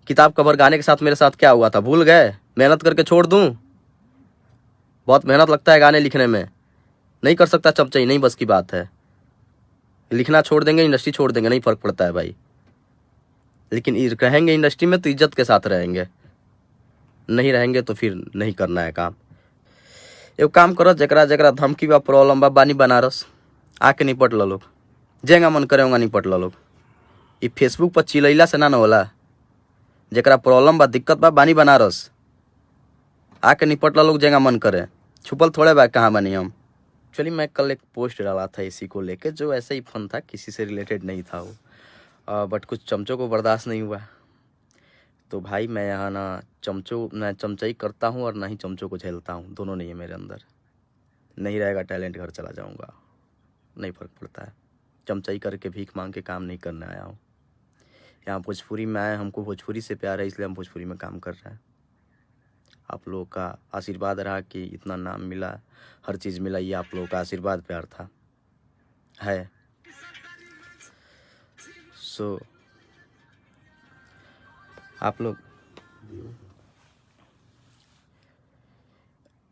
किताब कवर गाने के साथ मेरे साथ क्या हुआ था भूल गए? मेहनत करके छोड़ दूं? बहुत मेहनत लगता है गाने लिखने में, नहीं कर सकता चमचई, नहीं बस की बात है। लिखना छोड़ देंगे, इंडस्ट्री छोड़ देंगे, नहीं फर्क पड़ता है भाई, लेकिन रहेंगे इंडस्ट्री में तो इज्जत के साथ रहेंगे, नहीं रहेंगे तो फिर नहीं करना है काम। एगो काम करो, जकरा जकरा धमकी बा प्रॉब्लम बा बानी बनारस आके निपट लो लोग, जेंगा मन करे निपट लो लोग। ये फेसबुक पर चिलैला से ना होला। जकरा प्रॉब्लम बा दिक्कत बा बानी बनारस आके निपट लो लोग, जेंगा मन करे। छुपल थोड़े बा कहाँ बनी हम। एक्चुअली मैं कल एक पोस्ट डाला था इसी को लेके, जो ऐसे ही फन था, किसी से रिलेटेड नहीं था वो, बट कुछ चमचों को बर्दाश्त नहीं हुआ। तो भाई मैं यहाँ ना चमचई करता हूँ और ना ही चमचों को झेलता हूँ, दोनों नहीं है मेरे अंदर। नहीं रहेगा टैलेंट, घर चला जाऊँगा, नहीं फ़र्क पड़ता है। चमचई करके भीख मांग के काम नहीं करने आया हूँ। यहाँ भोजपुरी में आए, हमको भोजपुरी से प्यार है, इसलिए हम भोजपुरी में काम कर रहे हैं। आप लोगों का आशीर्वाद रहा कि इतना नाम मिला, हर चीज़ मिला, ये आप लोगों का आशीर्वाद प्यार था है। सो आप लोग,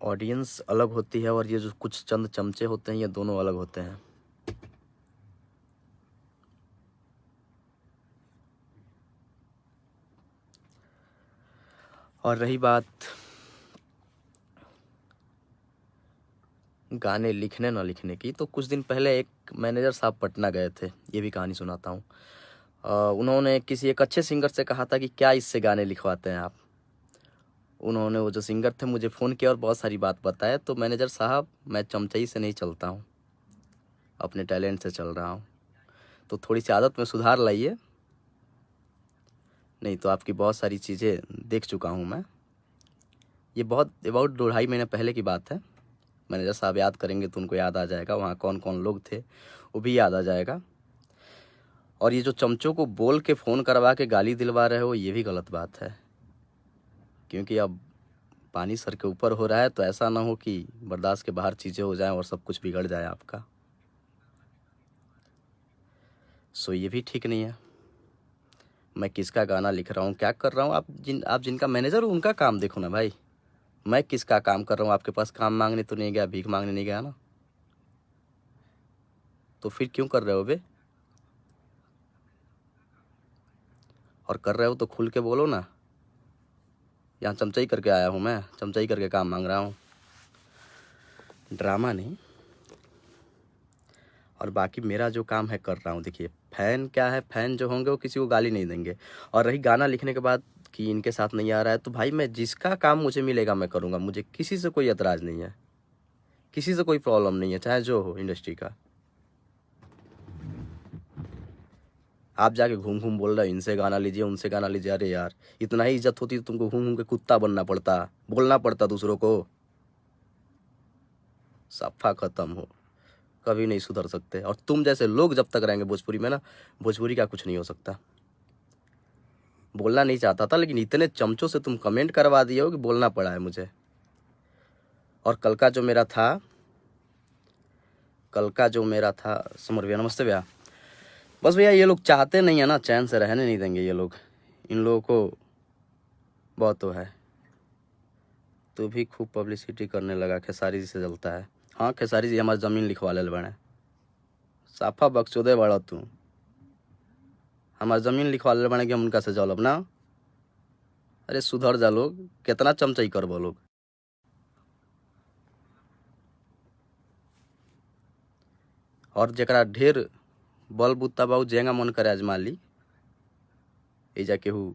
ऑडियंस अलग होती है और ये जो कुछ चंद चमचे होते हैं, ये दोनों अलग होते हैं। और रही बात गाने लिखने ना लिखने की, तो कुछ दिन पहले एक मैनेजर साहब पटना गए थे, ये भी कहानी सुनाता हूँ। उन्होंने किसी एक अच्छे सिंगर से कहा था कि क्या इससे गाने लिखवाते हैं आप। उन्होंने, वो जो सिंगर थे, मुझे फ़ोन किया और बहुत सारी बात बताया। तो मैनेजर साहब, मैं चमचई से नहीं चलता हूँ, अपने टैलेंट से चल रहा हूँ, तो थोड़ी सी आदत में सुधार लाइए, नहीं तो आपकी बहुत सारी चीज़ें देख चुका हूँ मैं। ये बहुत अबाउट 2-2.5 महीने पहले की बात है। मैनेजर साहब याद करेंगे तो उनको याद आ जाएगा, वहाँ कौन कौन लोग थे वो भी याद आ जाएगा। और ये जो चमचों को बोल के फ़ोन करवा के गाली दिलवा रहे हो, ये भी गलत बात है, क्योंकि अब पानी सर के ऊपर हो रहा है, तो ऐसा ना हो कि बर्दाश्त के बाहर चीज़ें हो जाएं और सब कुछ बिगड़ जाए आपका। सो ये भी ठीक नहीं है। मैं किसका गाना लिख रहा हूँ, क्या कर रहा हूँ, आप जिनका मैनेजर हो उनका काम देखो ना भाई। मैं किसका काम कर रहा हूँ? आपके पास काम मांगने तो नहीं गया, भीख मांगने नहीं गया ना, तो फिर क्यों कर रहे हो बे? और कर रहे हो तो खुल के बोलो ना। यहाँ चमचई करके आया हूँ मैं, चमचई करके काम मांग रहा हूँ, ड्रामा नहीं। और बाकी मेरा जो काम है कर रहा हूँ। देखिए फ़ैन क्या है, फ़ैन जो होंगे वो किसी को गाली नहीं देंगे। और रही गाना लिखने के बाद कि इनके साथ नहीं आ रहा है, तो भाई मैं जिसका काम मुझे मिलेगा मैं करूँगा, मुझे किसी से कोई एतराज़ नहीं है, किसी से कोई प्रॉब्लम नहीं है, चाहे जो हो इंडस्ट्री का। आप जाके घूम घूम बोल रहे हो इनसे गाना लीजिए, उनसे गाना लीजिए। अरे यार, इतना ही इज्जत होती तो तुमको घूम घूम के कुत्ता बनना पड़ता, बोलना पड़ता दूसरों को। सफ़ा ख़त्म हो, कभी नहीं सुधर सकते। और तुम जैसे लोग जब तक रहेंगे भोजपुरी में ना, भोजपुरी का कुछ नहीं हो सकता। बोलना नहीं चाहता था, लेकिन इतने चमचों से तुम कमेंट करवा दिए हो कि बोलना पड़ा है मुझे। और कल का जो मेरा था समर भैया, नमस्ते भैया। बस भैया ये लोग चाहते नहीं है ना, चैन से रहने नहीं देंगे ये लोग। इन लोगों को बहुत तो है। तू भी खूब पब्लिसिटी करने लगा, खेसारी जी से जलता है। हाँ, खेसारी जी हमारी ज़मीन लिखवा ले बने, साफा बकचोदे बड़ा तू। हमारी ज़मीन लिखवा ले बने कि हम उनका से जलब ना। अरे सुधर जा लोग, कितना चमचई करबो लोग। और जरा ढेर बल बुत्ता बाबू जेंगा मन करे आजमा ली। एजा केहू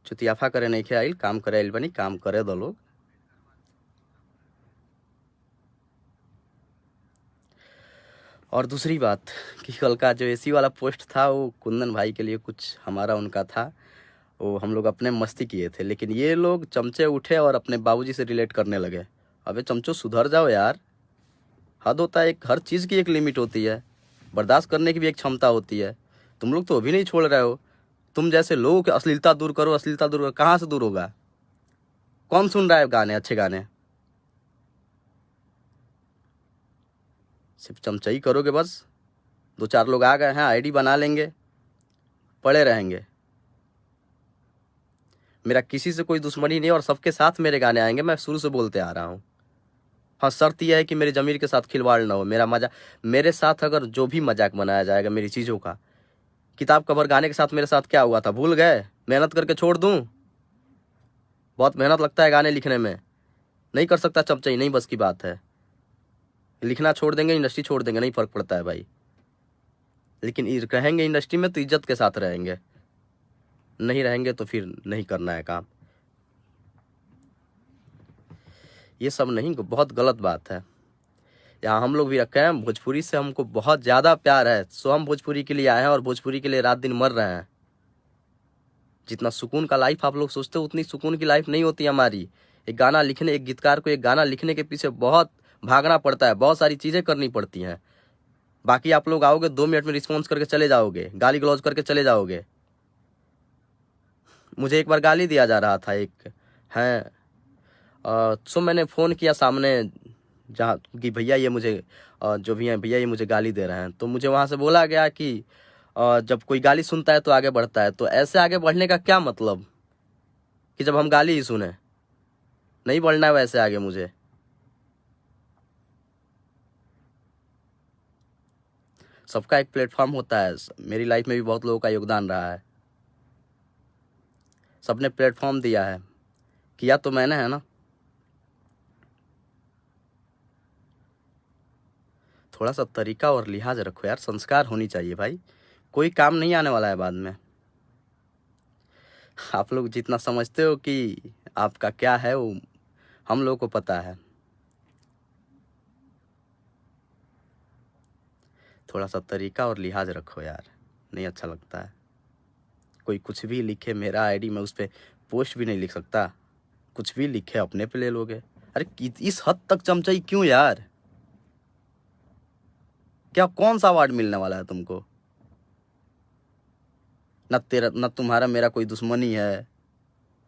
चुतियाफा करे नहीं खे आइल, काम करे आइल बनी, काम करे दो लोग। और दूसरी बात कि कल का जो एसी वाला पोस्ट था, वो कुंदन भाई के लिए कुछ हमारा उनका था, वो हम लोग अपने मस्ती किए थे, लेकिन ये लोग चमचे उठे और अपने बाबूजी से रिलेट करने लगे। अबे चमचो सुधर जाओ यार, हद होता है, एक हर चीज़ की एक लिमिट होती है, बर्दाश्त करने की भी एक क्षमता होती है। तुम लोग तो अभी नहीं छोड़ रहे हो। तुम जैसे लोगों की अश्लीलता दूर करो, अश्लीलता दूर करो, कहाँ से दूर होगा? कौन सुन रहा है गाने, अच्छे गाने? सिर्फ चमचई करोगे बस, 2-4 लोग आ गए हैं, आईडी बना लेंगे, पड़े रहेंगे। मेरा किसी से कोई दुश्मनी नहीं और सबके साथ मेरे गाने आएंगे, मैं शुरू से बोलते आ रहा हूँ। हाँ, शर्त यह है कि मेरे ज़मीर के साथ खिलवाड़ ना हो। मेरा मजाक, मेरे साथ अगर जो भी मजाक बनाया जाएगा मेरी चीज़ों का, किताब कवर गाने के साथ मेरे साथ क्या हुआ था भूल गए? मेहनत करके छोड़ दूँ? बहुत मेहनत लगता है गाने लिखने में, नहीं कर सकता चमचई, नहीं बस की बात है। लिखना छोड़ देंगे, इंडस्ट्री छोड़ देंगे, नहीं फ़र्क पड़ता है भाई, लेकिन रहेंगे इंडस्ट्री में तो इज्जत के साथ रहेंगे, नहीं रहेंगे तो फिर नहीं करना है काम। ये सब नहीं, बहुत गलत बात है। यहाँ हम लोग भी रखे हैं, भोजपुरी से हमको बहुत ज़्यादा प्यार है, सो हम भोजपुरी के लिए आए हैं और भोजपुरी के लिए रात दिन मर रहे हैं। जितना सुकून का लाइफ आप लोग सोचते हो, उतनी सुकून की लाइफ नहीं होती हमारी। एक गाना लिखने, एक गीतकार को एक गाना लिखने के पीछे बहुत भागना पड़ता है, बहुत सारी चीज़ें करनी पड़ती हैं। बाकी आप लोग आओगे 2 मिनट में रिस्पॉन्स करके चले जाओगे, गाली गलौज करके चले जाओगे। मुझे एक बार गाली दिया जा रहा था एक हैं, सो मैंने फ़ोन किया सामने, जहाँ कि भैया ये मुझे जो भी हैं भैया ये मुझे गाली दे रहे हैं, तो मुझे वहाँ से बोला गया कि जब कोई गाली सुनता है तो आगे बढ़ता है। तो ऐसे आगे बढ़ने का क्या मतलब कि जब हम गाली ही सुने? नहीं बढ़ना है वैसे आगे मुझे। सबका एक प्लेटफॉर्म होता है, मेरी लाइफ में भी बहुत लोगों का योगदान रहा है, सबने प्लेटफॉर्म दिया है, किया तो मैंने है ना। थोड़ा सा तरीका और लिहाज रखो यार, संस्कार होनी चाहिए भाई, कोई काम नहीं आने वाला है बाद में। आप लोग जितना समझते हो कि आपका क्या है वो हम लोगों को पता है। थोड़ा सा तरीका और लिहाज रखो यार, नहीं अच्छा लगता है। कोई कुछ भी लिखे, मेरा आईडी में उस पर पोस्ट भी नहीं लिख सकता, कुछ भी लिखे अपने पे ले लोगे। अरे इस हद तक चमचाई क्यों यार? क्या कौन सा अवार्ड मिलने वाला है तुमको? न तेरा न तुम्हारा मेरा कोई दुश्मनी है।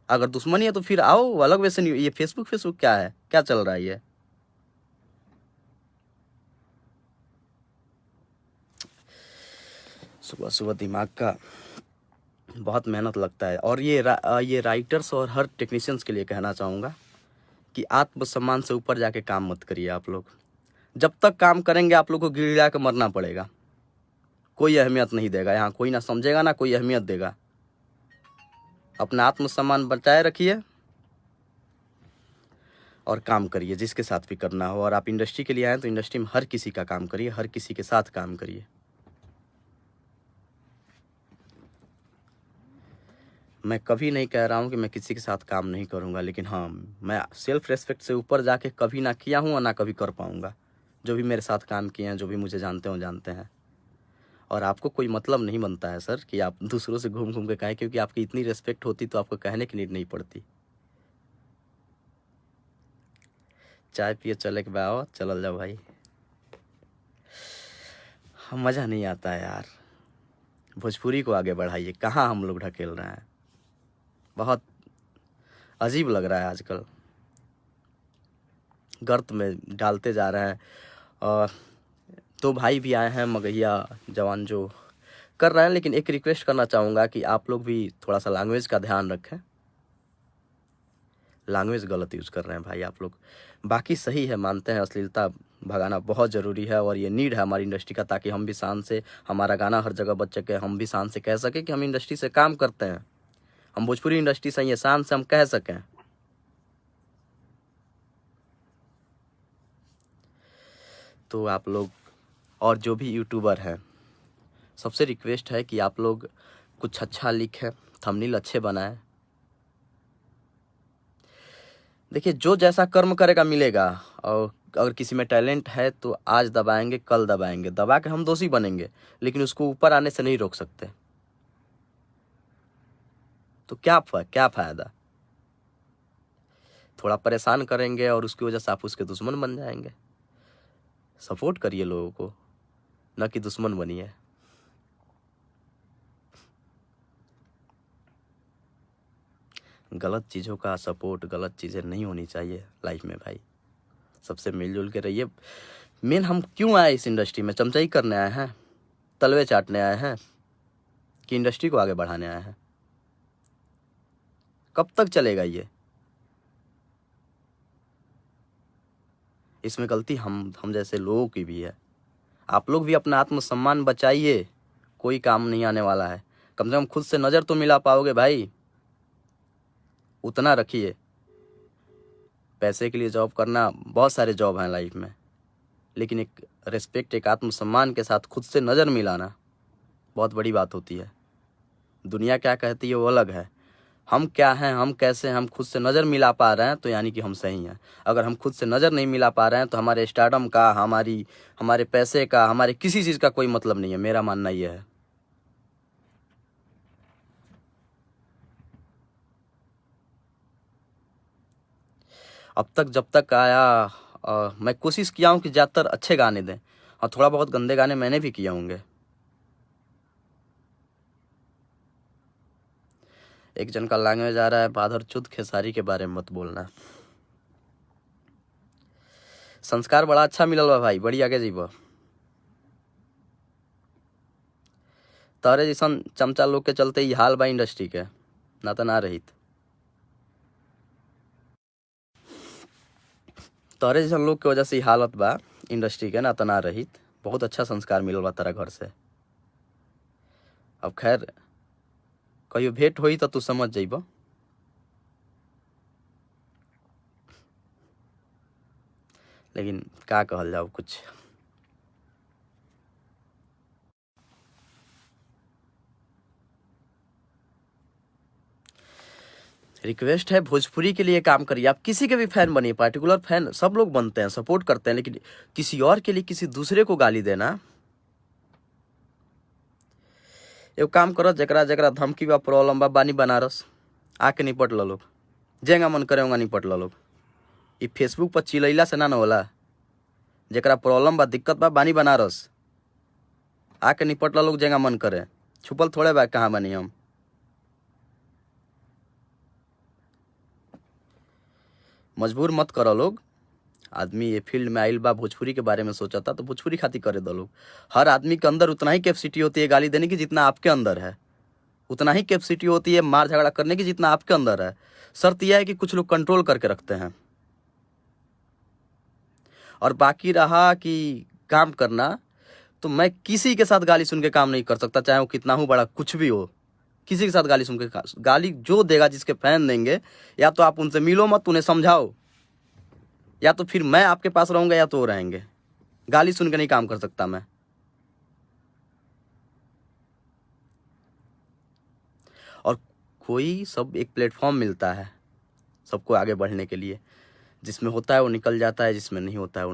अगर दुश्मनी है तो फिर आओ अलग वैसे नहीं। ये फेसबुक फेसबुक क्या है, क्या चल रहा है ये? सुबह सुबह दिमाग का बहुत मेहनत लगता है। और ये राइटर्स और हर टेक्नीशियंस के लिए कहना चाहूँगा कि आत्मसम्मान से ऊपर जाके काम मत करिए आप लोग। जब तक काम करेंगे आप लोग को गिड़गिड़ा के मरना पड़ेगा, कोई अहमियत नहीं देगा यहाँ, कोई ना समझेगा ना कोई अहमियत देगा। अपना आत्मसम्मान बचाए रखिए और काम करिए जिसके साथ भी करना हो। और आप इंडस्ट्री के लिए आए तो इंडस्ट्री में हर किसी का काम करिए, हर किसी के साथ काम करिए। मैं कभी नहीं कह रहा हूँ कि मैं किसी के साथ काम नहीं करूँगा, लेकिन हाँ, मैं सेल्फ रेस्पेक्ट से ऊपर जाके कभी ना किया हूँ और ना कभी कर पाऊँगा। जो भी मेरे साथ काम किए हैं, जो भी मुझे जानते हो जानते हैं। और आपको कोई मतलब नहीं बनता है सर कि आप दूसरों से घूम घूम के कहें, क्योंकि आपकी इतनी रेस्पेक्ट होती तो आपको कहने की नीड नहीं पड़ती। चाय पिए चले के आओ, चल जाओ भाई। मज़ा नहीं आता है यार। भोजपुरी को आगे बढ़ाइए, कहाँ हम लोग ढकेल रहे हैं। बहुत अजीब लग रहा है आजकल, गर्त में डालते जा रहे हैं। और तो भाई भी आए हैं मगहिया जवान जो कर रहे हैं, लेकिन एक रिक्वेस्ट करना चाहूँगा कि आप लोग भी थोड़ा सा लैंग्वेज का ध्यान रखें। लैंग्वेज गलत यूज़ कर रहे हैं भाई आप लोग। बाकी सही है, मानते हैं अश्लीलता भगाना बहुत ज़रूरी है और ये नीड है हमारी इंडस्ट्री का, ताकि हम भी शान से, हमारा गाना हर जगह बच सके, हम भी शान से कह सकें कि हम इंडस्ट्री से काम करते हैं, हम भोजपुरी इंडस्ट्री से ये शान से हम कह सकें। तो आप लोग और जो भी यूट्यूबर हैं, सबसे रिक्वेस्ट है कि आप लोग कुछ अच्छा लिखें, थंबनेल अच्छे बनाएं। देखिए, जो जैसा कर्म करेगा मिलेगा। और अगर किसी में टैलेंट है तो आज दबाएंगे, कल दबाएंगे, दबा के हम दोषी बनेंगे, लेकिन उसको ऊपर आने से नहीं रोक सकते। तो क्या फ़ायदा? थोड़ा परेशान करेंगे और उसकी वजह से आप उसके दुश्मन बन जाएंगे। सपोर्ट करिए लोगों को, न कि दुश्मन बनिए। गलत चीज़ों का सपोर्ट, गलत चीज़ें नहीं होनी चाहिए लाइफ में भाई। सबसे मिलजुल के रहिए। मेन हम क्यों आए इस इंडस्ट्री में? चमचाई करने आए हैं, तलवे चाटने आए हैं, कि इंडस्ट्री को आगे बढ़ाने आए हैं? कब तक चलेगा ये? इसमें गलती हम जैसे लोगों की भी है। आप लोग भी अपना आत्मसम्मान बचाइए, कोई काम नहीं आने वाला है। कम से कम खुद से नज़र तो मिला पाओगे भाई, उतना रखिए। पैसे के लिए जॉब करना, बहुत सारे जॉब हैं लाइफ में, लेकिन एक रिस्पेक्ट, एक आत्मसम्मान के साथ खुद से नज़र मिलाना बहुत बड़ी बात होती है। दुनिया क्या कहती है वो अलग है, हम क्या हैं, हम कैसे हैं, हम खुद से नज़र मिला पा रहे हैं तो यानी कि हम सही हैं। अगर हम खुद से नज़र नहीं मिला पा रहे हैं तो हमारे स्टारडम का, हमारे पैसे का, हमारे किसी चीज़ का कोई मतलब नहीं है। मेरा मानना ये है। अब तक जब तक आया मैं कोशिश किया हूँ कि ज़्यादातर अच्छे गाने दें, और थोड़ा बहुत गंदे गाने मैंने भी किए होंगे। एक जन का लैंग्वेज आ रहा है, बादर चुद खेसारी के बारे में मत बोलना। संस्कार बड़ा अच्छा मिलल बा भाई, बड़ी आगे जीबो। तोहरे जैसन चमचा लोग के चलते ही हाल बा इंडस्ट्री के, ना तो ना रहित। तोहरे जैसन लोग के वजह से ही हालत बा इंडस्ट्री के, ना तो ना रहित। बहुत अच्छा संस्कार मिलल बा तेरा घर से। अब खैर कहियो भेंट होई तो तू समझ जाइबो। लेकिन का कहल जाओ कुछ। रिक्वेस्ट है, भोजपुरी के लिए काम करिए। आप किसी के भी फैन बनिए, पार्टिकुलर फैन सब लोग बनते हैं, सपोर्ट करते हैं, लेकिन किसी और के लिए किसी दूसरे को गाली देना। एगो काम करो, जकरा जकरा धमकी बा, प्रॉब्लम बा, बानी बनारस आके निपट लो लोग, जेंगा मन करे होगा निपट लो लोग। ये फेसबुक पर चिलैला से ना होला। जकरा प्रॉब्लम बा, दिक्कत बा, बानी बनारस आके निपट लो लोग, जेंगा मन करे। छुपल थोड़े बा कहाँ बनी हम। मजबूर मत करो लोग। आदमी ये फील्ड में आइल बा, भोजपुरी के बारे में सोचा था तो भोजपुरी खातिर करे दो लोग। हर आदमी के अंदर उतना ही कैपेसिटी होती है गाली देने की जितना आपके अंदर है, उतना ही कैपेसिटी होती है मार झगड़ा करने की जितना आपके अंदर है। शर्त यह है कि कुछ लोग कंट्रोल करके रखते हैं। और बाकी रहा कि काम करना, तो मैं किसी के साथ गाली सुन के काम नहीं कर सकता, चाहे वो कितना हो बड़ा कुछ भी हो। किसी के साथ गाली सुन के, गाली जो देगा, जिसके फैन देंगे, या तो आप उनसे मिलो मत, उन्हें समझाओ, या तो फिर मैं आपके पास रहूंगा या तो वो रहेंगे। गाली सुन के नहीं काम कर सकता मैं। और कोई सब एक प्लेटफॉर्म मिलता है सबको आगे बढ़ने के लिए, जिसमें होता है वो निकल जाता है, जिसमें नहीं होता है वो